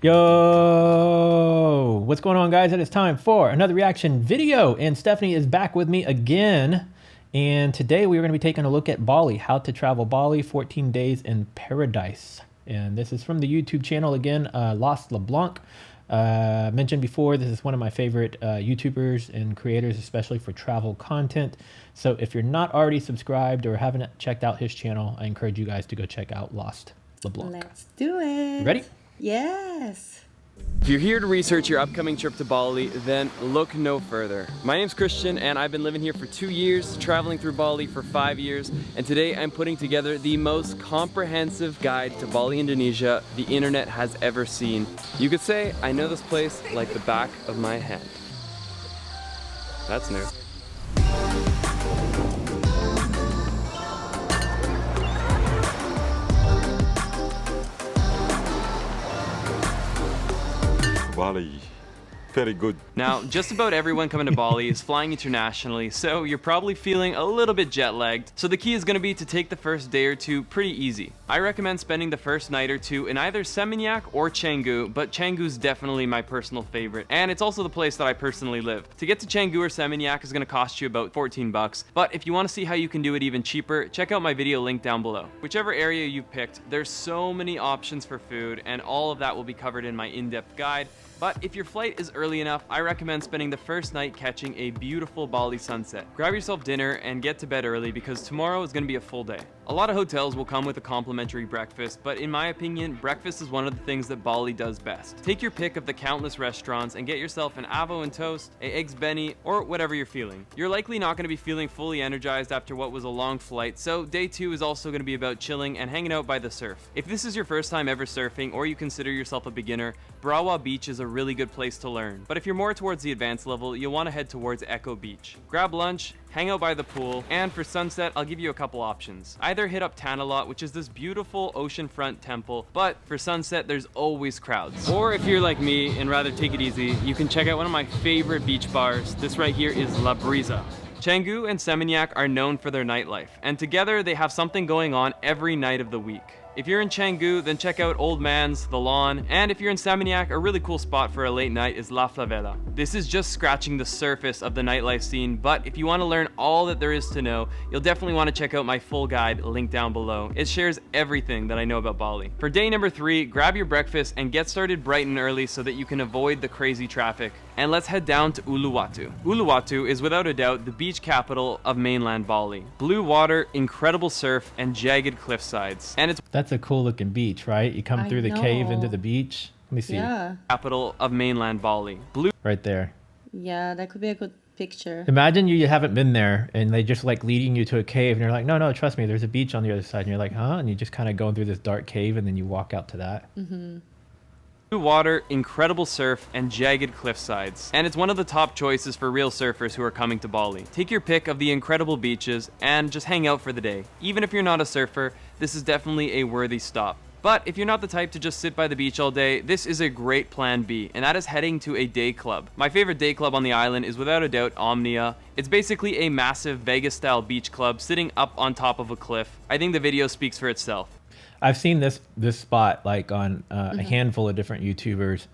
Yo, what's going on, guys? It is time for another reaction video, and Stephanie is back with me again. And today we are going to be taking a look at Bali, how to travel Bali, 14 days in paradise. And this is from the YouTube channel again, Lost LeBlanc. Mentioned before, this is one of my favorite YouTubers and creators, especially for travel content. So if you're not already subscribed or haven't checked out his channel, I encourage you guys to go check out Lost LeBlanc. Let's do it. You ready? Yes. If you're here to research your upcoming trip to Bali, then look no further. My name's Christian and I've been living here for 2 years, traveling through Bali for 5 years, and today I'm putting together the most comprehensive guide to Bali, Indonesia the internet has ever seen. You could say I know this place like the back of my hand. That's new. Bali, very good. Now, just about everyone coming to Bali is flying internationally, so you're probably feeling a little bit jet lagged. So the key is going to be to take the first day or two pretty easy. I recommend spending the first night or two in either Seminyak or Canggu, but Canggu's definitely my personal favorite, and it's also the place that I personally live. To get to Canggu or Seminyak is going to cost you about 14 bucks, but if you want to see how you can do it even cheaper, check out my video link down below. Whichever area you picked, there's so many options for food, and all of that will be covered in my in-depth guide. But if your flight is early enough, I recommend spending the first night catching a beautiful Bali sunset. Grab yourself dinner and get to bed early because tomorrow is going to be a full day. A lot of hotels will come with a complimentary breakfast, but in my opinion, breakfast is one of the things that Bali does best. Take your pick of the countless restaurants and get yourself an avo and toast, a eggs benny, or whatever you're feeling. You're likely not going to be feeling fully energized after what was a long flight, so day 2 is also going to be about chilling and hanging out by the surf. If this is your first time ever surfing or you consider yourself a beginner, Brawa Beach is a really good place to learn. But if you're more towards the advanced level, you'll want to head towards Echo Beach. Grab lunch, hang out by the pool, and for sunset, I'll give you a couple options. Either hit up Tanalot, which is this beautiful oceanfront temple, but for sunset, there's always crowds. Or if you're like me and rather take it easy, you can check out one of my favorite beach bars. This right here is La Brisa. Canggu and Seminyak are known for their nightlife, and together they have something going on every night of the week. If you're in Canggu, then check out Old Man's, The Lawn, and if you're in Seminyak, a really cool spot for a late night is La Favela. This is just scratching the surface of the nightlife scene, but if you want to learn all that there is to know, you'll definitely want to check out my full guide linked down below. It shares everything that I know about Bali. For day number 3, grab your breakfast and get started bright and early so that you can avoid the crazy traffic. And let's head down to Uluwatu. Uluwatu is without a doubt the beach capital of mainland Bali. Blue water, incredible surf, and jagged cliff sides. And it's That's a cool looking beach, right? You come through the cave into the beach. Let me see. Yeah. capital of mainland Bali. Blue Right there. Yeah, that could be a good picture. Imagine you haven't been there and they just like leading you to a cave and you're like, no, trust me, there's a beach on the other side. And you're like, huh? And you just kind of go through this dark cave and then you walk out to that. Blue water, incredible surf, and jagged cliff sides. And it's one of the top choices for real surfers who are coming to Bali. Take your pick of the incredible beaches and just hang out for the day. Even if you're not a surfer, this is definitely a worthy stop. But if you're not the type to just sit by the beach all day, this is a great plan B, and that is heading to a day club. My favorite day club on the island is without a doubt Omnia. It's basically a massive Vegas-style beach club sitting up on top of a cliff. I think the video speaks for itself. I've seen this spot like on a handful of different YouTubers.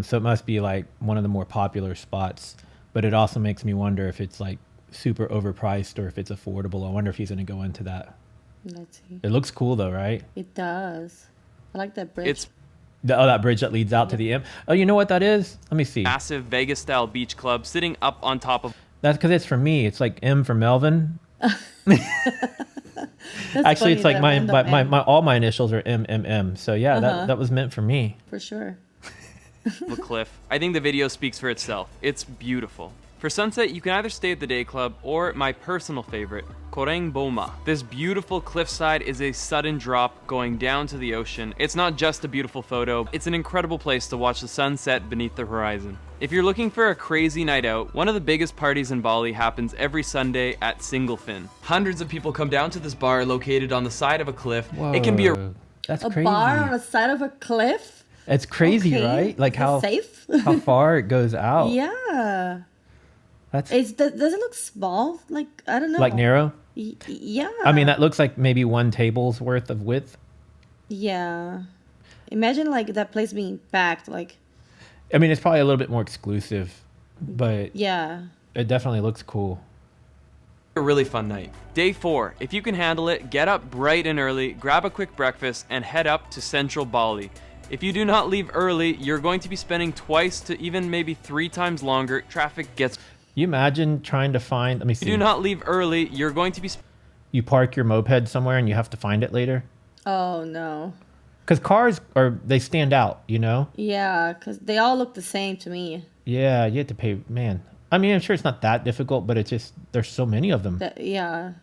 So it must be like one of the more popular spots, but it also makes me wonder if it's like super overpriced or if it's affordable. I wonder if he's going to go into that. Let's see. It looks cool though, right? It does. I like that bridge. It's that bridge that leads out to the M. Oh, you know what that is? Let me see. massive Vegas-style beach club sitting up on top of... That's because it's for me. It's like M for Melvin. That's Actually, funny, it's like that my random M. all my initials are MMM. So yeah, that was meant for me. For sure. a cliff. I think the video speaks for itself. It's beautiful. For sunset, you can either stay at the day club or my personal favorite, Koreng Boma. This beautiful cliffside is a sudden drop going down to the ocean. It's not just a beautiful photo, it's an incredible place to watch the sunset beneath the horizon. If you're looking for a crazy night out, one of the biggest parties in Bali happens every Sunday at Singlefin. Hundreds of people come down to this bar located on the side of a cliff. Whoa, It can be a that's A crazy. bar on the side of a cliff? It's crazy, Okay. right? Like Is it safe? how far it goes out. Yeah. That's Does it look small? Like, I don't know. like narrow. Yeah. I mean, that looks like maybe one table's worth of width. Yeah. Imagine like that place being packed. Like, I mean, it's probably a little bit more exclusive, but yeah. it definitely looks cool. A really fun night. Day 4. If you can handle it, get up bright and early, grab a quick breakfast, and head up to central Bali. If you do not leave early, you're going to be spending twice to even maybe 3 times longer. Traffic gets... You imagine trying to find, let me see. If you do not leave early, you're going to be... You park your moped somewhere and you have to find it later. Oh no. Because cars they stand out, you know? Yeah, because they all look the same to me. Yeah, you have to pay, man. I mean, I'm sure it's not that difficult, but it's just, there's so many of them. Yeah.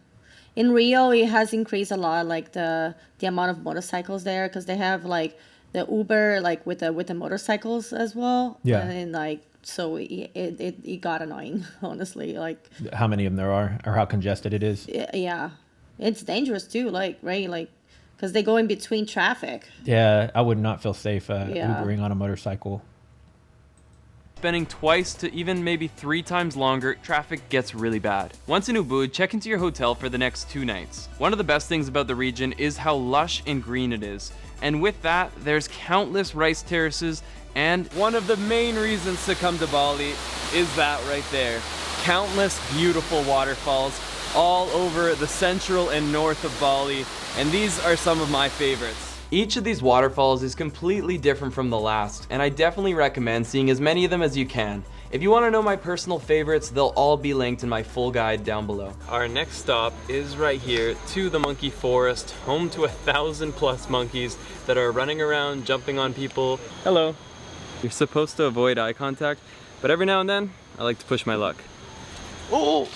In Rio, it has increased a lot, like the amount of motorcycles there, because they have like the Uber, like with the motorcycles as well. Yeah. And like, so it got annoying, honestly. Like, How many of them there are, or how congested it is. yeah, it's dangerous too. Like, right, like, because they go in between traffic. Yeah, I would not feel safe Yeah. Ubering on a motorcycle. spending twice to even maybe 3 times longer. Traffic gets really bad. Once in Ubud, check into your hotel for the next 2 nights. One of the best things about the region is how lush and green it is. And with that, there's countless rice terraces, and one of the main reasons to come to Bali is that right there. Countless beautiful waterfalls all over the central and north of Bali, and these are some of my favorites. Each of these waterfalls is completely different from the last, and I definitely recommend seeing as many of them as you can. If you want to know my personal favorites, they'll all be linked in my full guide down below. Our next stop is right here to the monkey forest, home to 1,000+ monkeys that are running around, jumping on people. Hello. You're supposed to avoid eye contact, but every now and then, I like to push my luck. Oh!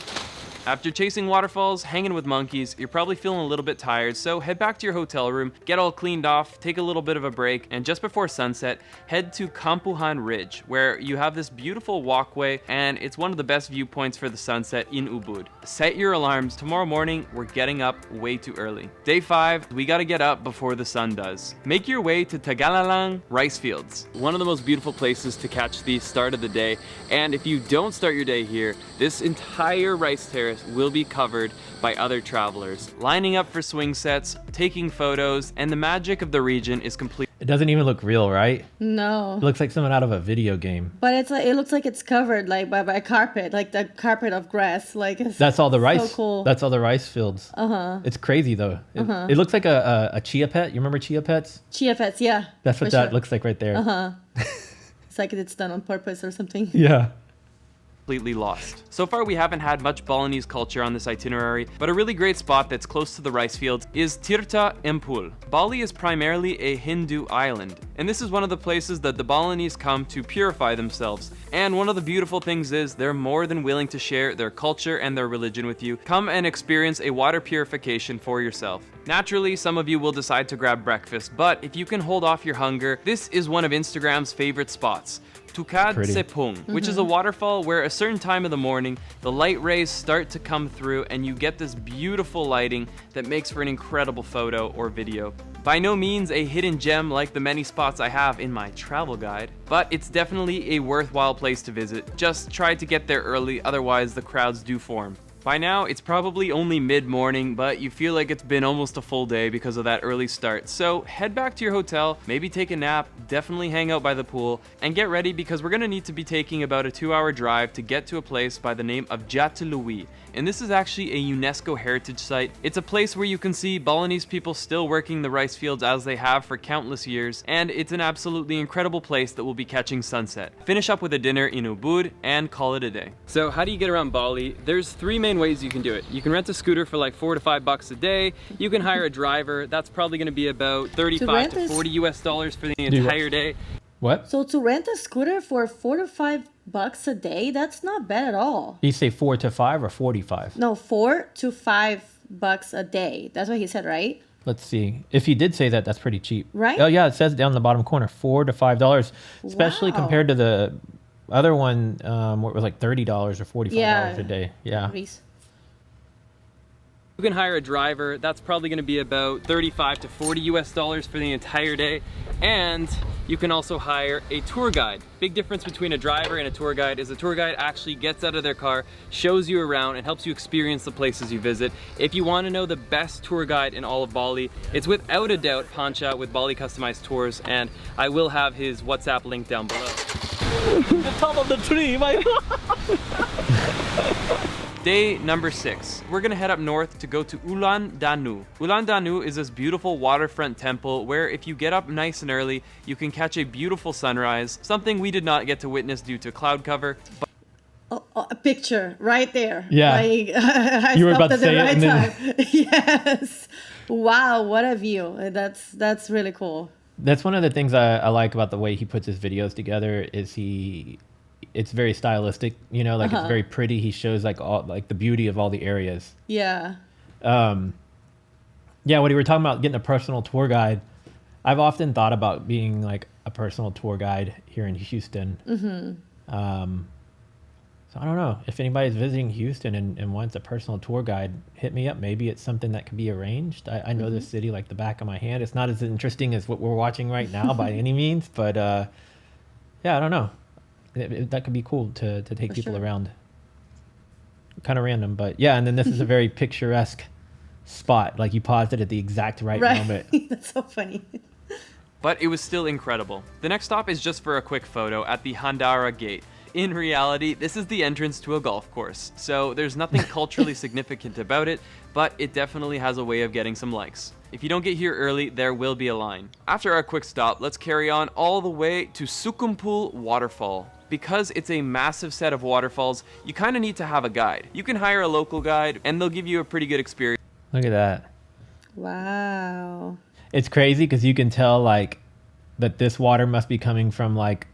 After chasing waterfalls, hanging with monkeys, you're probably feeling a little bit tired, so head back to your hotel room, get all cleaned off, take a little bit of a break, and just before sunset, head to Kampuhan Ridge, where you have this beautiful walkway, and it's one of the best viewpoints for the sunset in Ubud. Set your alarms. Tomorrow morning, we're getting up way too early. Day 5, we gotta get up before the sun does. Make your way to Tagalalang rice fields, one of the most beautiful places to catch the start of the day, and if you don't start your day here, this entire rice terrace will be covered by other travelers, lining up for swing sets, taking photos, and the magic of the region is complete. It doesn't even look real, right? No. It looks like something out of a video game. But it's like, it looks like it's covered like by a carpet, like the carpet of grass. Like it's That's all the rice. So cool. That's all the rice fields. It's crazy though. It looks like a chia pet. You remember chia pets? Chia pets, yeah. That's what for that sure. looks like right there. It's like it's done on purpose or something. Yeah. Completely lost. So far we haven't had much Balinese culture on this itinerary, but a really great spot that's close to the rice fields is Tirta Empul. Bali is primarily a Hindu island, and this is one of the places that the Balinese come to purify themselves. And one of the beautiful things is they're more than willing to share their culture and their religion with you. Come and experience a water purification for yourself. Naturally, some of you will decide to grab breakfast, but if you can hold off your hunger, this is one of Instagram's favorite spots. Tukad Pretty. Sepung, which is a waterfall where a certain time of the morning, the light rays start to come through and you get this beautiful lighting that makes for an incredible photo or video. By no means a hidden gem like the many spots I have in my travel guide, but it's definitely a worthwhile place to visit. Just try to get there early, otherwise the crowds do form. By now, it's probably only mid-morning, but you feel like it's been almost a full day because of that early start. So head back to your hotel, maybe take a nap, definitely hang out by the pool, and get ready because we're gonna need to be taking about a 2-hour drive to get to a place by the name of Jatiluwi. And this is actually a UNESCO heritage site. It's a place where you can see Balinese people still working the rice fields as they have for countless years, and it's an absolutely incredible place that will be catching sunset. Finish up with a dinner in Ubud and call it a day. So how do you get around Bali? There's 3 main ways you can do it. You can rent a scooter for like $4 to $5 a day. You can hire a driver. That's probably going to be about 35 to 40 US dollars for the entire day. What? So to rent a scooter for $4 to $5 a day, that's not bad at all. You say 4 to 5 or 45? No, $4 to $5 a day. That's what he said, right? Let's see. If he did say that, that's pretty cheap. Right? Oh yeah, it says down in the bottom corner, $4 to $5, especially Wow. compared to the other one, where it was like $30 or $45 Yeah. a day. Yeah. Reese. You can hire a driver. That's probably going to be about 35 to 40 US dollars for the entire day. And you can also hire a tour guide. Big difference between a driver and a tour guide is a tour guide actually gets out of their car, shows you around, and helps you experience the places you visit. If you want to know the best tour guide in all of Bali, it's without a doubt Pancha with Bali Customized Tours, and I will have his WhatsApp link down below. The top of the tree, my Day number 6. We're gonna head up north to go to Ulan Danu. Ulan Danu is this beautiful waterfront temple where if you get up nice and early, you can catch a beautiful sunrise, something we did not get to witness due to cloud cover. Oh, a picture right there. Yeah. Like, I You were stopped about to at say it and the then- right time. Yes. Wow, what a view. That's really cool. That's one of the things I like about the way he puts his videos together is it's very stylistic, you know, like it's very pretty. He shows like all like the beauty of all the areas. Yeah. Yeah, when you were talking about getting a personal tour guide, I've often thought about being like a personal tour guide here in Houston. So I don't know if anybody's visiting Houston and wants a personal tour guide, hit me up. Maybe it's something that can be arranged. I know this city like the back of my hand. It's not as interesting as what we're watching right now by any means, but yeah, I don't know. That could be cool to take people sure. around. Kind of random, but yeah. And then this is a very picturesque spot. Like you paused it at the exact right moment. That's so funny. But it was still incredible. The next stop is just for a quick photo at the Handara Gate. In reality, this is the entrance to a golf course, so there's nothing culturally significant about it, but it definitely has a way of getting some likes. If you don't get here early, there will be a line. After our quick stop, let's carry on all the way to Sukumpul Waterfall. Because it's a massive set of waterfalls, you kind of need to have a guide. You can hire a local guide, and they'll give you a pretty good experience. Look at that. Wow. It's crazy because you can tell like that this water must be coming from like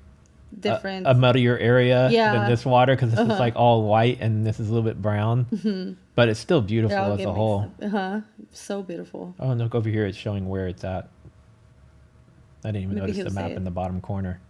Different. a muddier area Yeah. than this water because this is like all white and this is a little bit brown. But it's still beautiful They're all as a getting whole. mixed up. So beautiful. Oh, look over here. It's showing where it's at. I didn't even Maybe notice he'll the say map it. in the bottom corner.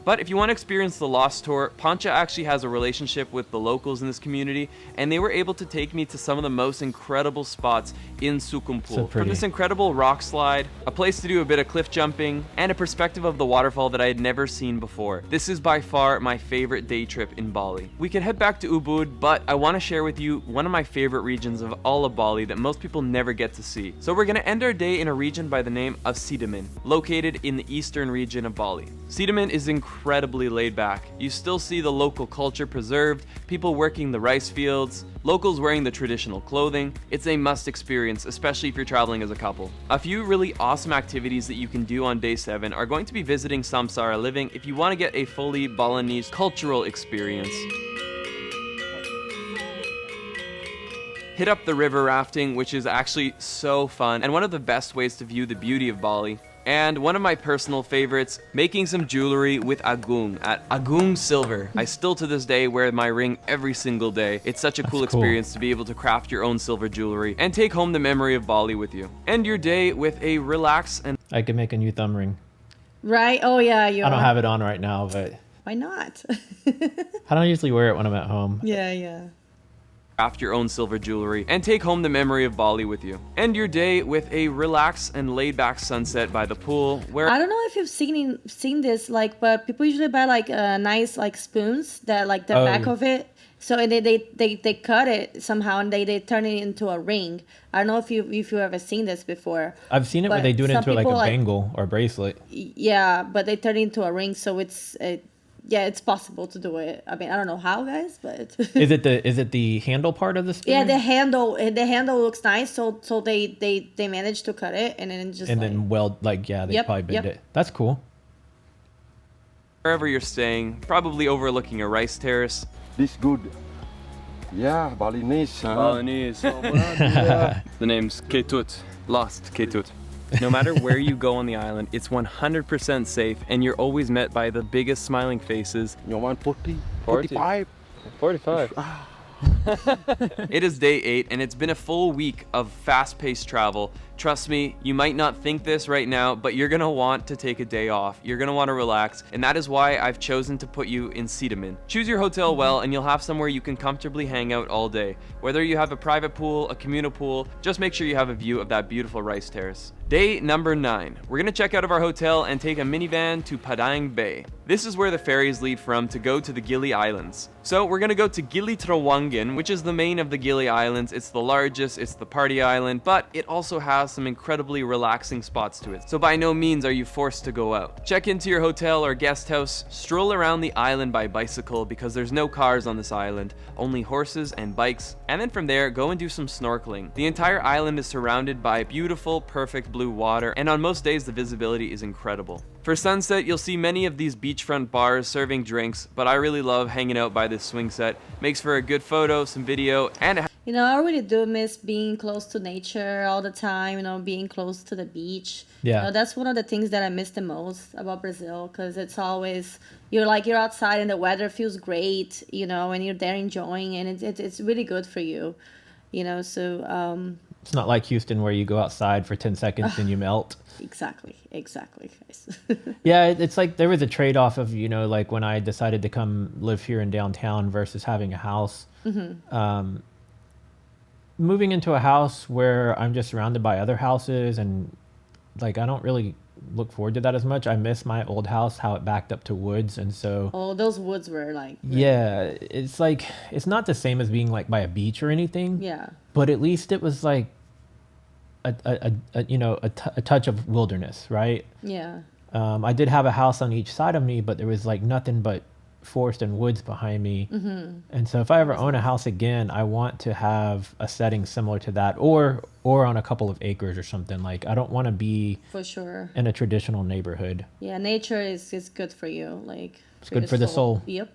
But if you want to experience the Lost Tour, Pancha actually has a relationship with the locals in this community, and they were able to take me to some of the most incredible spots in Sukumpul. So pretty. From this incredible rock slide, a place to do a bit of cliff jumping, and a perspective of the waterfall that I had never seen before. This is by far my favorite day trip in Bali. We can head back to Ubud, but I want to share with you one of my favorite regions of all of Bali that most people never get to see. So we're going to end our day in a region by the name of Sidaman, located in the eastern region of Bali. Sidaman is incredibly laid back. You still see the local culture preserved, people working the rice fields, locals wearing the traditional clothing. It's a must experience, especially if you're traveling as a couple. A few really awesome activities that you can do on day 7 are going to be visiting Samsara Living if you want to get a fully Balinese cultural experience. Hit up the river rafting, which is actually so fun and one of the best ways to view the beauty of Bali. And one of my personal favorites, making some jewelry with Agung at Agung Silver. I still to this day wear my ring every single day. It's such a cool That's cool. experience to be able to craft your own silver jewelry and take home the memory of Bali with you. End your day with a relax and I could make a new thumb ring. Right? Oh, yeah. You I don't have it on right now, but Why not? I don't usually wear it when I'm at home. Yeah. craft your own silver jewelry and take home the memory of Bali with you. End your day with a relax and laid back sunset by the pool where I don't know if you've seen this, like, but people usually buy like nice like spoons that like the back of it. So and they cut it somehow and they turn it into a ring. I don't know if you ever seen this before. I've seen it where But they do it some into like a people, like- bangle or bracelet. Yeah, but they turn it into a ring, so it's possible to do it. I mean, I don't know how, guys, but Is it the handle part of the spoon? yeah, the handle looks nice. So they managed to cut it and then just and like, then weld like they Yep, probably bend yep. it. That's cool. wherever you're staying, probably overlooking a rice terrace. This good. Yeah, Balinese. Huh? Balinese. The name's Ketut. Lost Ketut. No matter where you go on the island, it's 100% safe, and you're always met by the biggest smiling faces. You want 40? 40. 45? 45. It is day 8, and it's been a full week of fast-paced travel, Trust me, you might not think this right now, but you're gonna want to take a day off. You're gonna want to relax, and that is why I've chosen to put you in Cedaman. Choose your hotel well, and you'll have somewhere you can comfortably hang out all day. Whether you have a private pool, a communal pool, just make sure you have a view of that beautiful rice terrace. Day number 9. We're gonna check out of our hotel and take a minivan to Padang Bay. This is where the ferries leave from to go to the Gili Islands. So we're gonna go to Gili Trawangan, which is the main of the Gili Islands. It's the largest, it's the party island, but it also has some incredibly relaxing spots to it. So by no means are you forced to go out. Check into your hotel or guest house, stroll around the island by bicycle because there's no cars on this island, only horses and bikes, and then from there go and do some snorkeling. The entire island is surrounded by beautiful, perfect blue water, and on most days the visibility is incredible. For sunset, you'll see many of these beachfront bars serving drinks, but I really love hanging out by this swing set. Makes for a good photo, some video, and You know, I really do miss being close to nature all the time, you know, being close to the beach. Yeah. You know, that's one of the things that I miss the most about Brazil, because it's always, you're outside and the weather feels great, you know, and you're there enjoying, and it's really good for you, you know, so... It's not like Houston where you go outside for 10 seconds and you melt. Exactly, guys. Yeah, it's like there was a trade-off of, you know, like when I decided to come live here in downtown versus having a house. Moving into a house where I'm just surrounded by other houses, and like I don't really look forward to that as much. I miss my old house, how it backed up to woods, and so Oh, those woods were like... yeah, it's like it's not the same as being like by a beach or anything. Yeah. But at least it was like a touch of wilderness, right? Yeah. I did have a house on each side of me, but there was like nothing but forest and woods behind me. And so if I ever own a house again, I want to have a setting similar to that, or on a couple of acres or something. Like I don't want to be For sure. in a traditional neighborhood. Yeah, nature is good for you. Like It's good for the soul. Yep.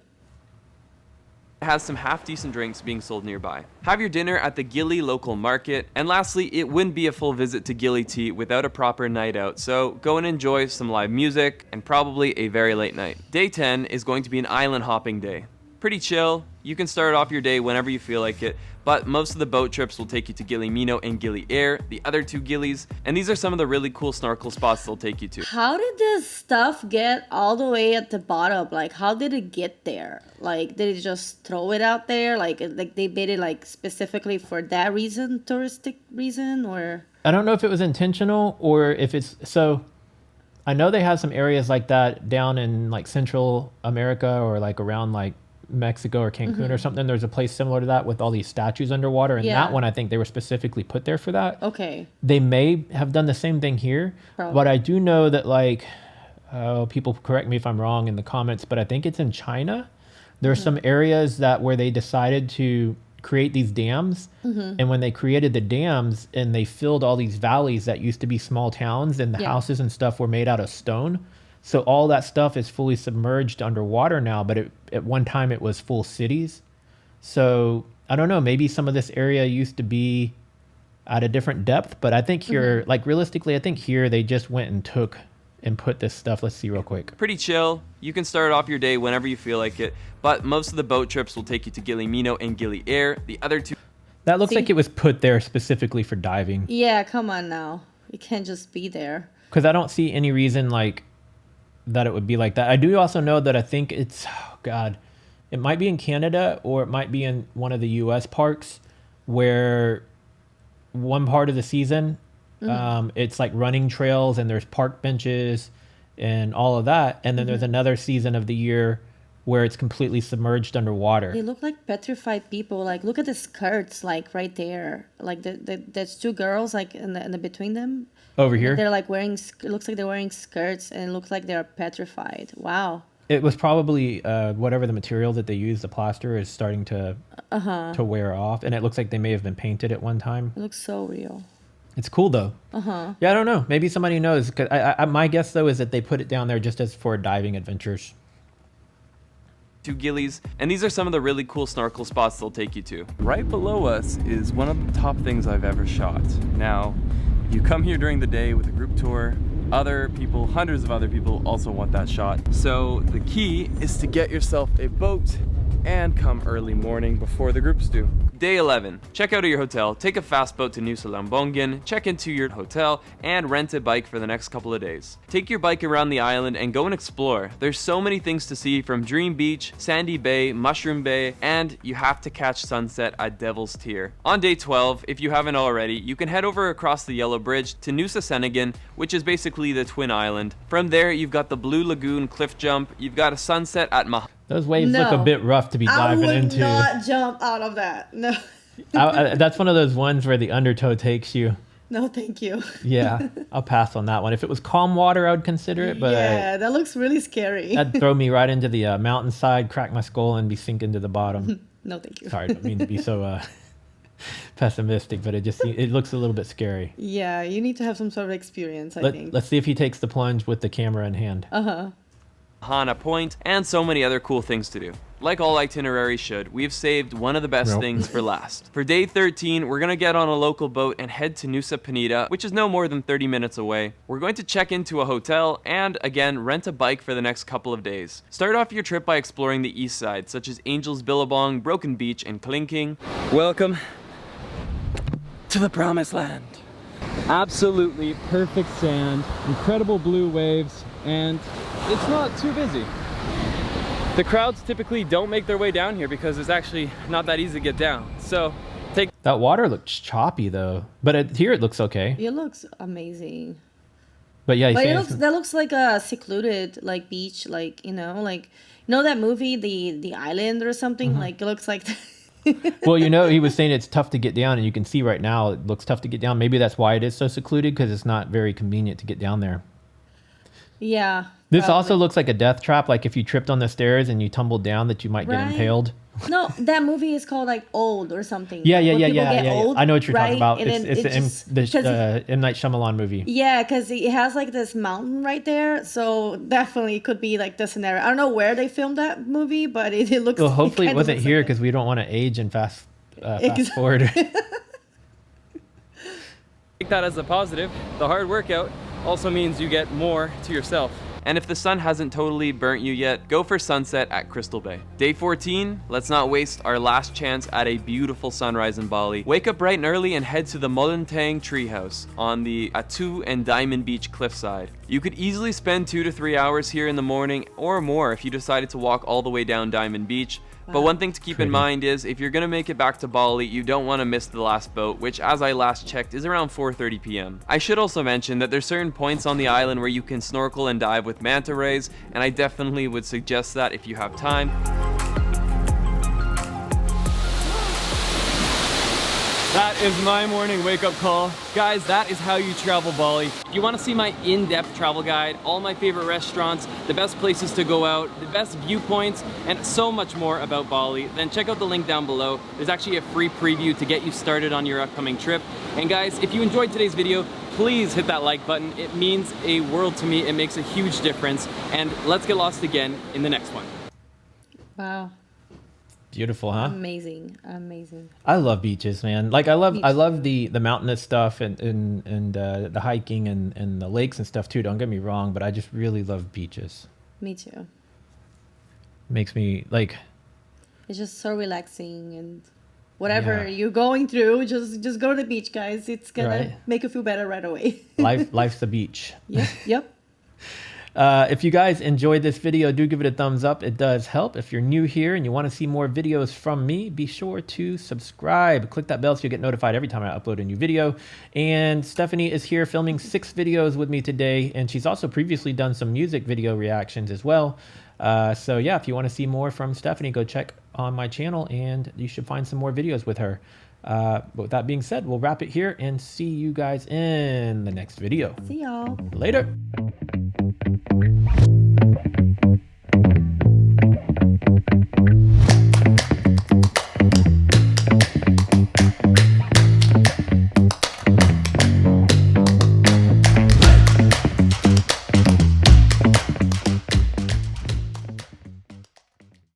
has some half-decent drinks being sold nearby. Have your dinner at the Gili local market. And lastly, it wouldn't be a full visit to Gili Tea without a proper night out, so go and enjoy some live music and probably a very late night. Day 10 is going to be an island hopping day. Pretty chill. You can start off your day whenever you feel like it, but most of the boat trips will take you to Gili Mino and Gili Air, the other two Gilis, and these are some of the really cool snorkel spots they'll take you to. How did this stuff get all the way at the bottom? Like, how did it get there? Like, did it just throw it out there? Like they made it like specifically for that reason, touristic reason, or? I don't know if it was intentional or if it's so. I know they have some areas like that down in like Central America or like around like Mexico or Cancun or something. There's a place similar to that with all these statues underwater, and Yeah. that one I think they were specifically put there for that. Okay. They may have done the same thing here, Probably. but I do know that like people correct me if I'm wrong in the comments, but I think it's in China. There are some areas that where they decided to create these dams, and when they created the dams and they filled all these valleys that used to be small towns, and the Yeah. houses and stuff were made out of stone. So all that stuff is fully submerged underwater now, but at one time it was full cities. So I don't know, maybe some of this area used to be at a different depth, but I think here, like realistically, I think here they just went and took and put this stuff. Let's see real quick. Pretty chill. You can start off your day whenever you feel like it, but most of the boat trips will take you to Gili Mino and Gili Air, the other two. That looks See? like it was put there specifically for diving, Yeah, come on now. You can't just be there. because I don't see any reason like that it would be like that. I do also know that I think it's, oh God, it might be in Canada or it might be in one of the US parks where one part of the season, it's like running trails and there's park benches and all of that. And then there's another season of the year where it's completely submerged underwater. They look like petrified people. Like, look at the skirts, like right there. Like there's two girls, like in the between them. Over here, They're like wearing. It looks like they're wearing skirts, and it looks like they're petrified. Wow. it was probably whatever the material that they use, the plaster, is starting to wear off. And it looks like they may have been painted at one time. It looks so real. It's cool though. Yeah, I don't know. Maybe somebody knows. 'Cause my guess though is that they put it down there just as for diving adventures. Two Gilis, and these are some of the really cool snorkel spots they'll take you to. Right below us is one of the top things I've ever shot. Now, you come here during the day with a group tour, other people, hundreds of other people also want that shot. So the key is to get yourself a boat and come early morning before the groups do. Day 11. Check out of your hotel, take a fast boat to Nusa Lambongan, check into your hotel, and rent a bike for the next couple of days. Take your bike around the island and go and explore. There's so many things to see, from Dream Beach, Sandy Bay, Mushroom Bay, and you have to catch sunset at Devil's Tier. On day 12, if you haven't already, you can head over across the Yellow Bridge to Nusa Senegan, which is basically the twin island. From there, you've got the Blue Lagoon cliff jump, you've got a sunset at Those waves look a bit rough to be diving into. I would not jump out of that. No. That's one of those ones where the undertow takes you. No, thank you. Yeah, I'll pass on that one. If it was calm water, I would consider it. But yeah, that looks really scary. That'd throw me right into the mountainside, crack my skull, and be sinking to the bottom. No, thank you. Sorry, I don't mean to be so pessimistic, but it looks a little bit scary. Yeah, you need to have some sort of experience, I think. Let's see if he takes the plunge with the camera in hand. Hana Point, and so many other cool things to do. Like all itineraries should, we've saved one of the best things for last. For day 13, we're gonna get on a local boat and head to Nusa Penida, which is no more than 30 minutes away. We're going to check into a hotel and, again, rent a bike for the next couple of days. Start off your trip by exploring the east side, such as Angel's Billabong, Broken Beach, and Klinking. Welcome to the Promised Land. Absolutely perfect sand, incredible blue waves, and it's not too busy. The crowds typically don't make their way down here because it's actually not that easy to get down. So that water looks choppy though, but here it looks okay. It looks amazing. But yeah, that looks like a secluded beach, that movie, the Island or something. Like it looks like. Well, he was saying it's tough to get down, and you can see right now it looks tough to get down. Maybe that's why it is so secluded, because it's not very convenient to get down there. Yeah. This also looks like a death trap. Like if you tripped on the stairs and you tumbled down, that you might get impaled. No, that movie is called Old or something. Yeah. I know what you're talking about. And it's the M. Night Shyamalan movie. Yeah, because it has this mountain right there, so definitely could be the scenario. I don't know where they filmed that movie, but it looks. Well, hopefully it wasn't here, because we don't want to age and fast forward. Take that as a positive. The hard workout also means you get more to yourself. And if the sun hasn't totally burnt you yet, go for sunset at Crystal Bay. Day 14, let's not waste our last chance at a beautiful sunrise in Bali. Wake up bright and early and head to the Molentang Treehouse on the Atu and Diamond Beach cliffside. You could easily spend 2 to 3 hours here in the morning or more if you decided to walk all the way down Diamond Beach. But one thing to keep in mind is, if you're gonna make it back to Bali, you don't want to miss the last boat, which, as I last checked, is around 4:30 p.m. I should also mention that there's certain points on the island where you can snorkel and dive with manta rays, and I definitely would suggest that if you have time. That is my morning wake-up call. Guys, that is how you travel Bali. If you want to see my in-depth travel guide, all my favorite restaurants, the best places to go out, the best viewpoints, and so much more about Bali, then check out the link down below. There's actually a free preview to get you started on your upcoming trip. And guys, if you enjoyed today's video, please hit that like button. It means a world to me. It makes a huge difference. And let's get lost again in the next one. Wow. Beautiful, huh? Amazing. I love beaches, man. I love the mountainous stuff and the hiking and the lakes and stuff too. Don't get me wrong, but I just really love beaches. Me too. Makes me It's just so relaxing, and whatever you're going through, just go to the beach, guys. It's gonna make you feel better right away. Life's the beach. Yep. If you guys enjoyed this video, do give it a thumbs up. It does help. If you're new here and you want to see more videos from me, be sure to subscribe. Click that bell so you get notified every time I upload a new video. And Stephanie is here filming 6 videos with me today, and she's also previously done some music video reactions as well. So yeah, if you want to see more from Stephanie, go check on my channel and you should find some more videos with her. But with that being said, we'll wrap it here and see you guys in the next video. See y'all Later.